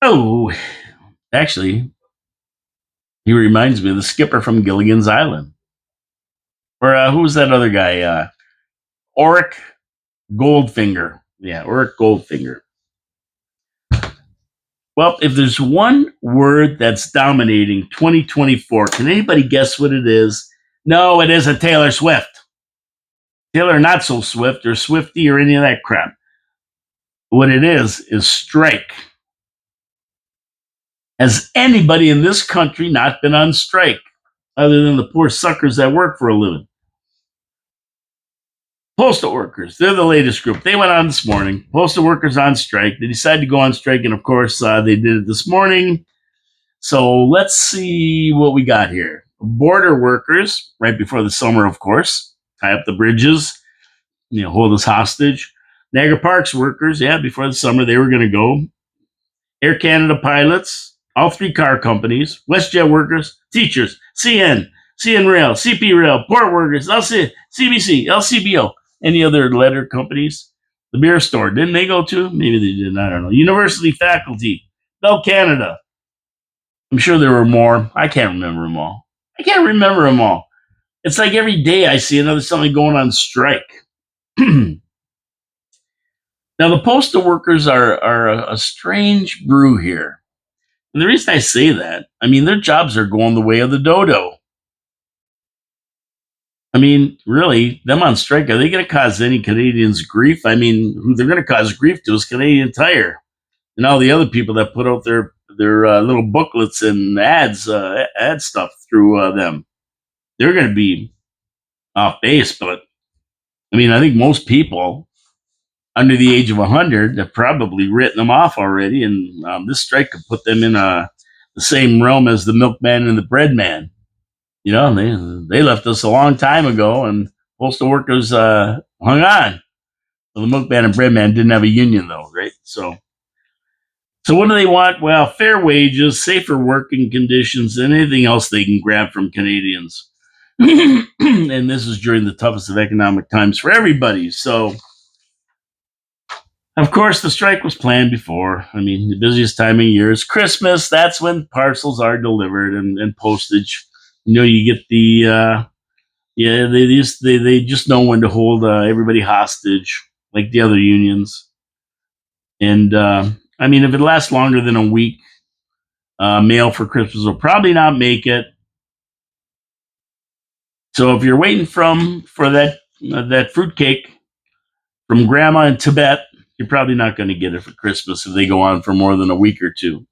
A: Oh, actually, he reminds me of the skipper from Gilligan's Island. Or who was that other guy? Oric Goldfinger. Yeah, Oric Goldfinger. Well, if there's one word that's dominating 2024, can anybody guess what it is? No, it isn't Taylor Swift. Taylor not so Swift or Swifty or any of that crap. What it is strike. Has anybody in this country not been on strike other than the poor suckers that work for a living? Postal workers, they're the latest group. They went on this morning. Postal workers on strike. They decided to go on strike, and of course, they did it this morning. So let's see what we got here. Border workers, right before the summer, of course, tie up the bridges, hold us hostage. Niagara Parks workers, yeah, before the summer, they were going to go. Air Canada pilots, all three car companies, WestJet workers, teachers, CN Rail, CP Rail, port workers, CBC, LCBO, any other letter companies. The beer store, didn't they go to? Maybe they didn't, I don't know. University faculty, Bell Canada. I'm sure there were more. I can't remember them all. It's like every day I see another something going on strike. Now, the postal workers are a strange brew here. And the reason I say that, I mean, their jobs are going the way of the dodo. I mean, really, them on strike, are they going to cause any Canadians grief? I mean, who they're going to cause grief to is Canadian Tire and all the other people that put out their little booklets and ad stuff through them. They're going to be off base, but I mean, I think most people under the age of 100 have probably written them off already, and this strike could put them in the same realm as the milkman and the breadman. They left us a long time ago, and postal workers hung on. Well, the milkman and breadman didn't have a union, though, right? So what do they want? Well, fair wages, safer working conditions, and anything else they can grab from Canadians. And this is during the toughest of economic times for everybody. So, of course, the strike was planned before. I mean, the busiest time of year is Christmas. That's when parcels are delivered and postage. You get the they just know when to hold everybody hostage, like the other unions. And I mean, if it lasts longer than a week, mail for Christmas will probably not make it. So if you're waiting for that fruitcake from Grandma in Tibet, you're probably not going to get it for Christmas if they go on for more than a week or two.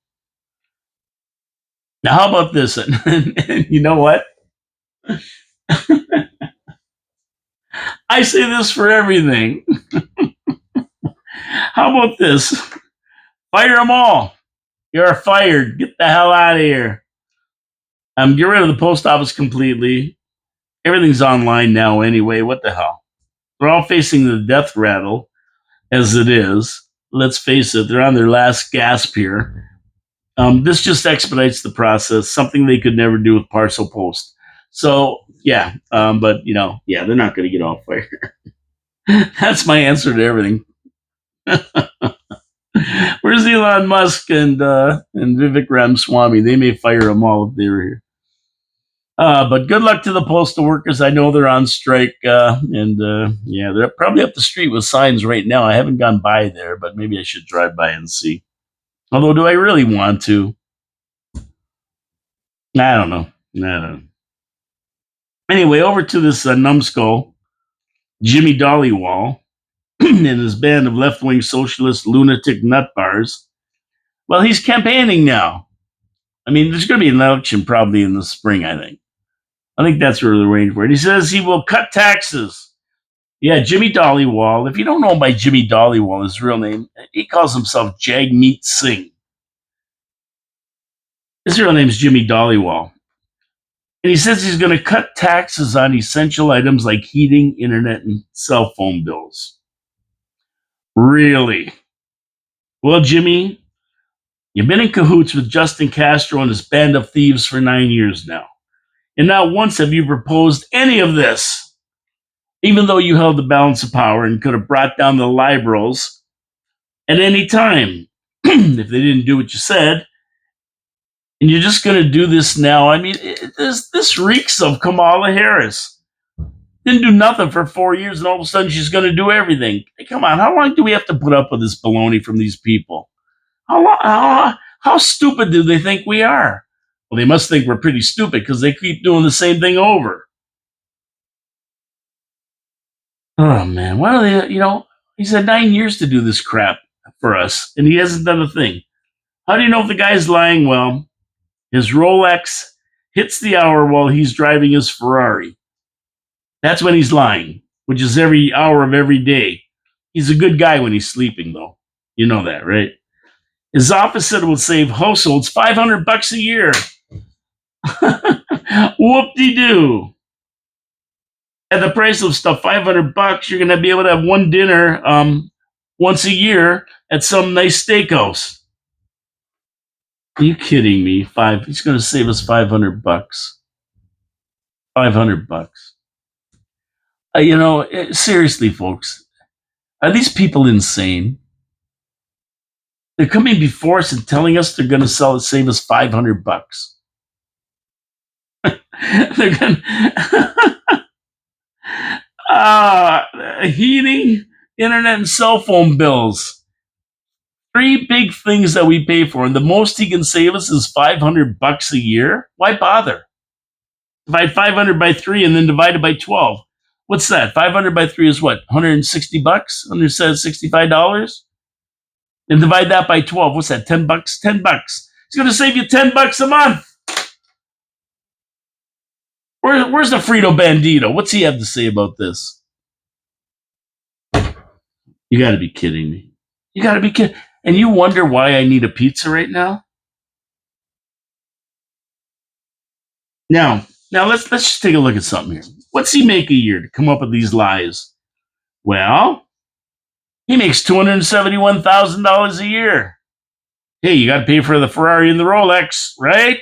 A: Now, how about this? And you know what? I say this for everything. How about this? Fire them all. You're fired. Get the hell out of here. Get rid of the post office completely. Everything's online now anyway. What the hell? We're all facing the death rattle as it is. Let's face it, they're on their last gasp here. This just expedites the process, something they could never do with parcel post. So, yeah, but, they're not going to get off fire. That's my answer to everything. Where's Elon Musk and Vivek Ramaswamy? They may fire them all if they were here. But good luck to the postal workers. I know they're on strike, and they're probably up the street with signs right now. I haven't gone by there, but maybe I should drive by and see. Although, do I really want to? I don't know. Anyway, over to this numbskull, Jimmy Dollywall, and his band of left-wing socialist lunatic nutbars. Well, he's campaigning now. I mean, there's going to be an election probably in the spring, I think. I think that's where they're waiting for it. He says he will cut taxes. Yeah, Jimmy Dollywall. If you don't know him by Jimmy Dollywall, his real name, he calls himself Jagmeet Singh. His real name is Jimmy Dollywall. And he says he's going to cut taxes on essential items like heating, internet, and cell phone bills. Really? Well, Jimmy, you've been in cahoots with Justin Castro and his band of thieves for 9 years now. And not once have you proposed any of this, even though you held the balance of power and could have brought down the liberals at any time if they didn't do what you said. And you're just going to do this now. I mean, this reeks of Kamala Harris. Didn't do nothing for 4 years, and all of a sudden she's going to do everything. Hey, come on, how long do we have to put up with this baloney from these people? How stupid do they think we are? Well, they must think we're pretty stupid because they keep doing the same thing over. Oh, man. Why are they, he's had 9 years to do this crap for us, and he hasn't done a thing. How do you know if the guy's lying? Well, his Rolex hits the hour while he's driving his Ferrari. That's when he's lying, which is every hour of every day. He's a good guy when he's sleeping, though. You know that, right? His office said it will save households $500 a year. Whoop-de-doo. At the price of stuff, $500, you're going to be able to have one dinner once a year at some nice steakhouse. Are you kidding me? He's going to save us $500. $500. Seriously, folks, are these people insane? They're coming before us and telling us they're going to save us $500. They're going heating, internet, and cell phone bills. 3 big things that we pay for, and the most he can save us is $500 a year. Why bother? Divide 500 by 3 and then divide it by 12. What's that? 500 by 3 is what? $160? $165? And divide that by 12. What's that? $10? $10. It's going to save you $10 a month. Where's the Frito Bandito? What's he have to say about this? You got to be kidding me. You got to be kidding. And you wonder why I need a pizza right now? Now let's just take a look at something here. What's he make a year to come up with these lies? Well, he makes $271,000 a year. Hey, you got to pay for the Ferrari and the Rolex, right?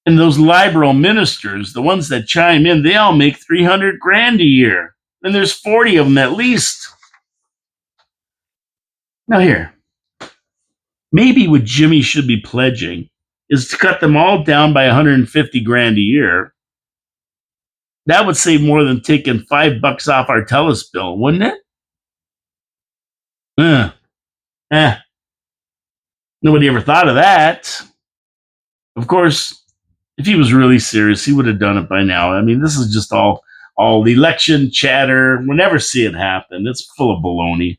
A: And those liberal ministers, the ones that chime in, they all make $300,000 a year. And there's 40 of them at least. Now here, maybe what Jimmy should be pledging is to cut them all down by $150,000 a year. That would save more than taking $5 off our TELUS bill, wouldn't it? Nobody ever thought of that. Of course, if he was really serious, he would have done it by now. I mean, this is just all election chatter. We'll never see it happen. It's full of baloney.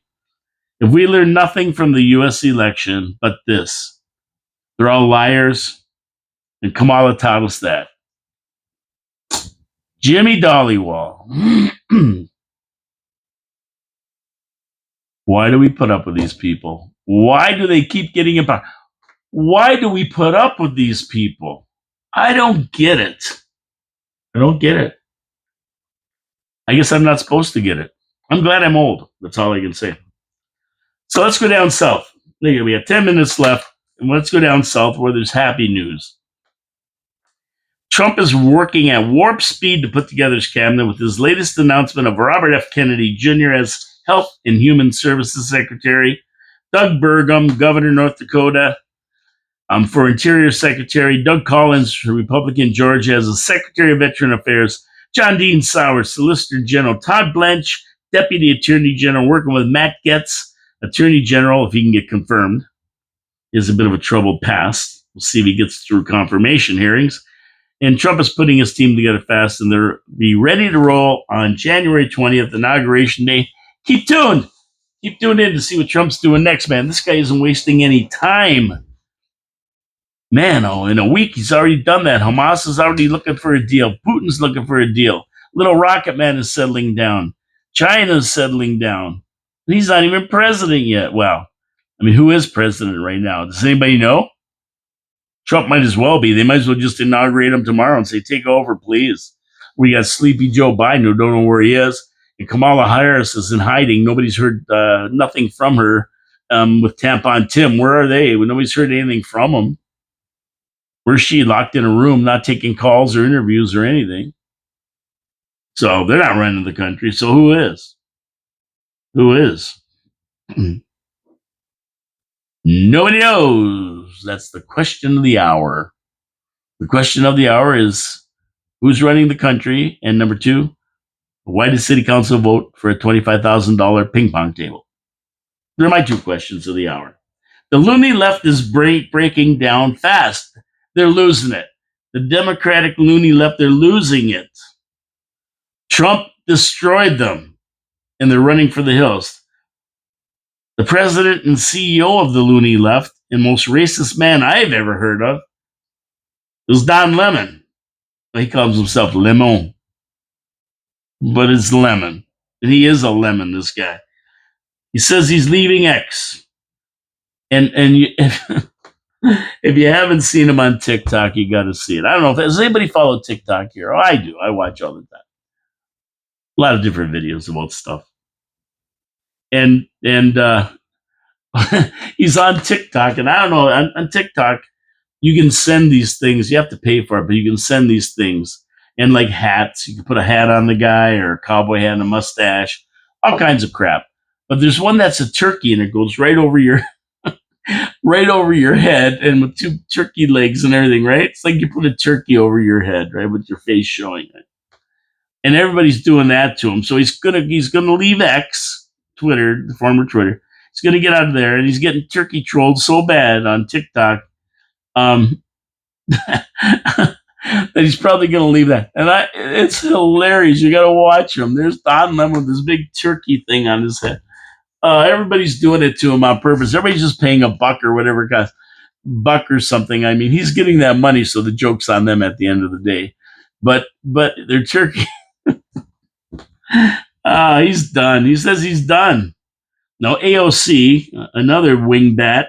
A: If we learn nothing from the U.S. election but this, they're all liars, and Kamala taught us that. Jimmy Dollywall. Why do we put up with these people? Why do they keep getting in power? Why do we put up with these people? I don't get it. I don't get it. I guess I'm not supposed to get it. I'm glad I'm old. That's all I can say. So let's go down south. We have 10 minutes left, and let's go down south where there's happy news. Trump is working at warp speed to put together his cabinet with his latest announcement of Robert F. Kennedy Jr. as Health and Human Services Secretary, Doug Burgum, Governor of North Dakota, for Interior Secretary, Doug Collins for Republican Georgia as the Secretary of Veteran Affairs, John Dean Sowers, Solicitor General, Todd Blanche, Deputy Attorney General, working with Matt Gaetz, Attorney General, if he can get confirmed. He has a bit of a troubled past. We'll see if he gets through confirmation hearings. And Trump is putting his team together fast, and they'll be ready to roll on January 20th, Inauguration Day. Keep tuned. Keep tuned in to see what Trump's doing next, man. This guy isn't wasting any time. Man, in a week, he's already done that. Hamas is already looking for a deal. Putin's looking for a deal. Little Rocket Man is settling down. China's settling down. He's not even president yet. Well, I mean, who is president right now? Does anybody know? Trump might as well be. They might as well just inaugurate him tomorrow and say, take over, please. We got sleepy Joe Biden who don't know where he is. And Kamala Harris is in hiding. Nobody's heard nothing from her with Tampon Tim. Where are they? Nobody's heard anything from them. Where's she? Locked in a room, not taking calls or interviews or anything. So they're not running the country. So who is? Who is? Nobody knows. That's the question of the hour. The question of the hour is who's running the country? And number two, why did City Council vote for a $25,000 ping pong table? They're my two questions of the hour. The loony left is breaking down fast. They're losing it. The Democratic loony left, they're losing it. Trump destroyed them, and they're running for the hills. The president and CEO of the loony left, and most racist man I've ever heard of, is Don Lemon. He calls himself Lemon, but it's Lemon. And he is a lemon, this guy. He says he's leaving X. And if you haven't seen him on TikTok, you got to see it. I don't know if does anybody follow TikTok here. Oh, I do. I watch all the time. A lot of different videos about stuff. And he's on TikTok, and I don't know, on TikTok, you can send these things. You have to pay for it, but you can send these things. And like hats, you can put a hat on the guy or a cowboy hat and a mustache, all kinds of crap. But there's one that's a turkey, and it goes right over your head, and with two turkey legs and everything, right? It's like you put a turkey over your head, right, with your face showing it. And everybody's doing that to him. So he's gonna leave X, Twitter, the former Twitter. He's gonna get out of there, and he's getting turkey trolled so bad on TikTok that he's probably gonna leave that. And it's hilarious. You gotta watch him. There's Don Lemon with this big turkey thing on his head. Everybody's doing it to him on purpose. Everybody's just paying $1 or whatever it costs, $1 or something. I mean, he's getting that money, so the joke's on them at the end of the day. But their turkey. He's done. He says he's done. Now AOC, another wingbat,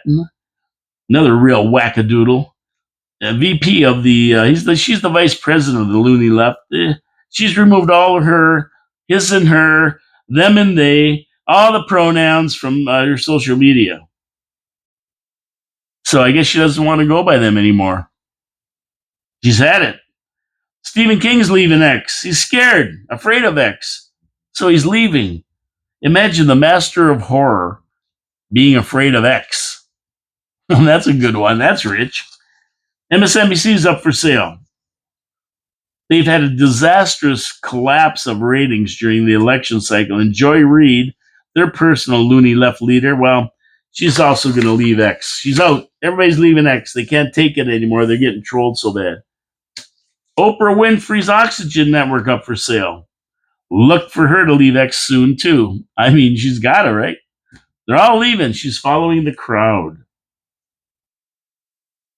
A: another real wackadoodle, VP of the. She's the vice president of the loony left. She's removed all of her, his and her, them and they, all the pronouns from her social media. So I guess she doesn't want to go by them anymore. She's had it. Stephen King's leaving X. He's scared, afraid of X. So he's leaving. Imagine the master of horror being afraid of X. That's a good one. That's rich. MSNBC is up for sale. They've had a disastrous collapse of ratings during the election cycle. And Joy Reid, their personal loony left leader, well, she's also going to leave X. She's out. Everybody's leaving X. They can't take it anymore. They're getting trolled so bad. Oprah Winfrey's Oxygen Network up for sale. Look for her to leave X soon, too. I mean, she's got it, right? They're all leaving. She's following the crowd.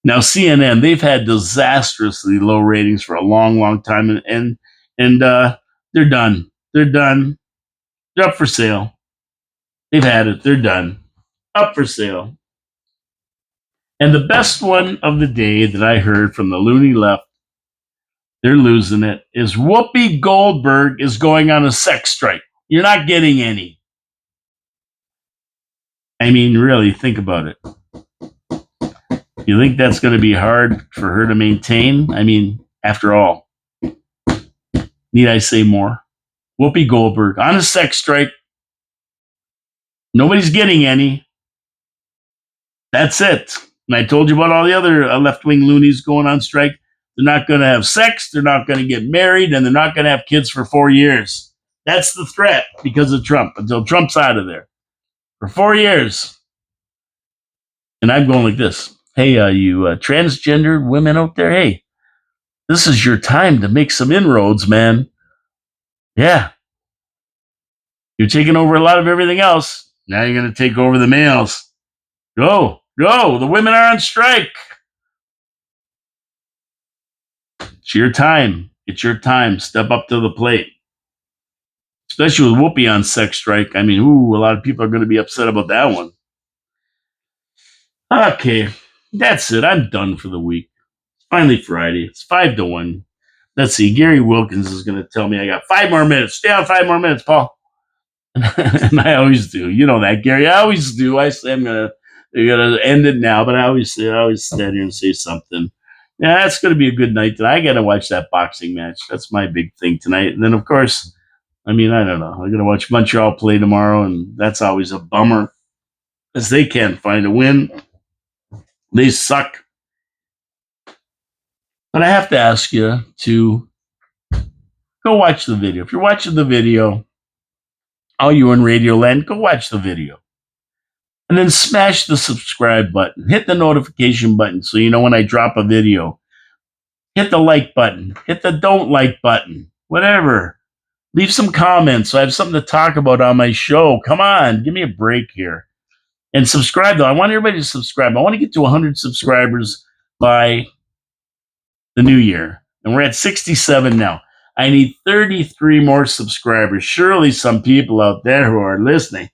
A: Now, CNN, they've had disastrously low ratings for a long, long time, and they're done. They're done. They're up for sale. They've had it. They're done. Up for sale. And the best one of the day that I heard from the loony left, they're losing it, is Whoopi Goldberg is going on a sex strike. You're not getting any. I mean, really, think about it. You think that's going to be hard for her to maintain? I mean, after all, need I say more? Whoopi Goldberg on a sex strike. Nobody's getting any. That's it. And I told you about all the other left-wing loonies going on strike. They're not going to have sex. They're not going to get married. And they're not going to have kids for 4 years. That's the threat because of Trump, until Trump's out of there. For 4 years. And I'm going like this. Hey, you transgendered women out there, hey, this is your time to make some inroads, man. Yeah. You're taking over a lot of everything else. Now you're going to take over the males. Go. The women are on strike. It's your time. It's your time. Step up to the plate. Especially with Whoopi on sex strike. I mean, a lot of people are going to be upset about that one. Okay. That's it. I'm done for the week. Finally Friday. It's 5-1. Let's see. Gary Wilkins is going to tell me I got 5 more minutes. Stay on 5 more minutes, Paul. And I always do. You know that, Gary. I always do. I say you're gonna end it now, but I always stand here and say something. Yeah, that's gonna be a good night tonight. I gotta watch that boxing match. That's my big thing tonight. And then of course, I mean, I don't know. I'm gonna watch Montreal play tomorrow, and that's always a bummer. Because they can't find a win. They suck. But I have to ask you to go watch the video. If you're watching the video, all you in Radio Land, go watch the video. And then smash the subscribe button. Hit the notification button so you know when I drop a video. Hit the like button. Hit the don't like button. Whatever. Leave some comments so I have something to talk about on my show. Come on, give me a break here. And subscribe, though. I want everybody to subscribe. I want to get to 100 subscribers by the new year. And we're at 67 now. I need 33 more subscribers. Surely some people out there who are listening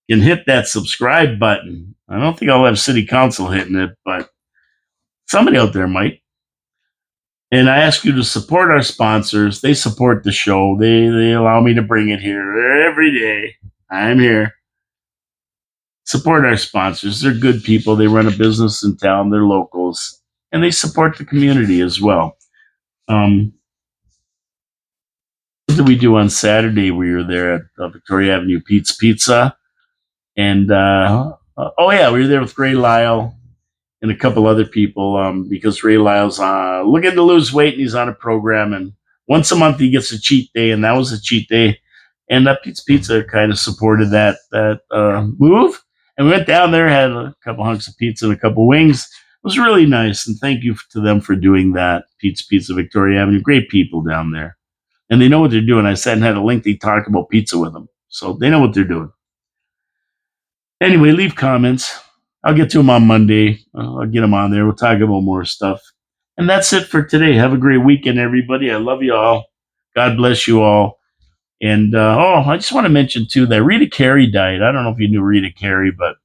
A: can hit that subscribe button. I don't think I'll have city council hitting it, but somebody out there might. And I ask you to support our sponsors. They support the show. They allow me to bring it here every day. I'm here. Support our sponsors. They're good people. They run a business in town. They're locals. And they support the community as well. What did we do on Saturday? We were there at Victoria Avenue Pete's Pizza. And, we were there with Ray Lyle and a couple other people because Ray Lyle's looking to lose weight and he's on a program. And once a month he gets a cheat day, and that was a cheat day. And Pete's Pizza kind of supported that move. And we went down there, had a couple hunks of pizza and a couple wings. It was really nice, and thank you to them for doing that. Pete's Pizza, Victoria Avenue, great people down there. And they know what they're doing. I sat and had a lengthy talk about pizza with them. So they know what they're doing. Anyway, leave comments. I'll get to them on Monday. I'll get them on there. We'll talk about more stuff. And that's it for today. Have a great weekend, everybody. I love you all. God bless you all. And, I just want to mention, too, that Rita Carey died. I don't know if you knew Rita Carey, but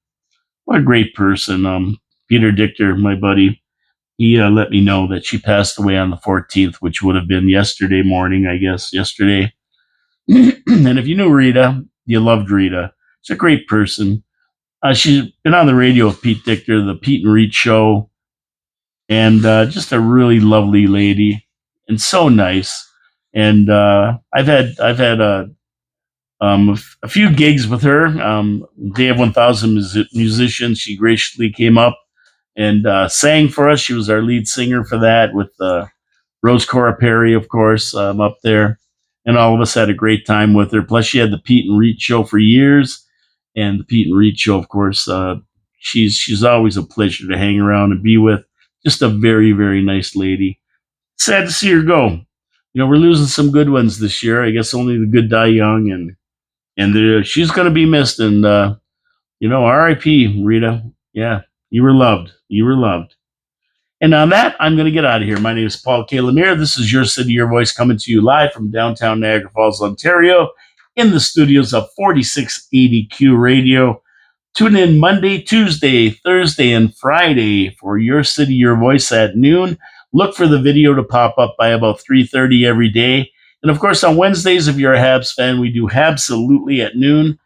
A: what a great person. Peter Dichter, my buddy, he let me know that she passed away on the 14th, which would have been yesterday morning, I guess, yesterday. And if you knew Rita, you loved Rita. She's a great person. She's been on the radio with Pete Dichter, the Pete and Reed Show, and just a really lovely lady and so nice. And I've had a few gigs with her. Day of 1,000 musicians. She graciously came up and sang for us. She was our lead singer for that with Rose Cora Perry, of course, up there. And all of us had a great time with her. Plus, she had the Pete and Reed Show for years. And the Pete and Reed Show, of course, she's always a pleasure to hang around and be with. Just a very, very nice lady. Sad to see her go. You know, we're losing some good ones this year. I guess only the good die young, and she's going to be missed. And R.I.P. Rita. Yeah, you were loved. You were loved. And on that, I'm going to get out of here. My name is Paul K. Lemire. This is Your City, Your Voice, coming to you live from downtown Niagara Falls, Ontario, in the studios of 4680Q Radio. Tune in Monday, Tuesday, Thursday, and Friday for Your City, Your Voice at noon. Look for the video to pop up by about 3:30 every day. And of course, on Wednesdays, if you're a Habs fan, we do Habsolutely at noon.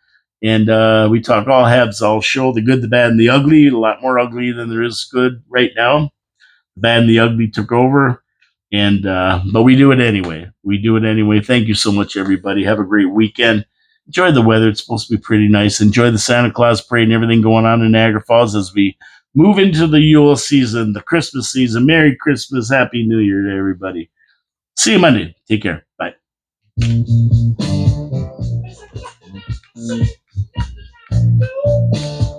A: And we talk all Habs all show, the good, the bad, and the ugly. A lot more ugly than there is good right now. The bad and the ugly took over. And but we do it anyway. We do it anyway. Thank you so much, everybody. Have a great weekend. Enjoy the weather. It's supposed to be pretty nice. Enjoy the Santa Claus parade and everything going on in Niagara Falls as we move into the Yule season, the Christmas season. Merry Christmas. Happy New Year to everybody. See you Monday. Take care. Bye.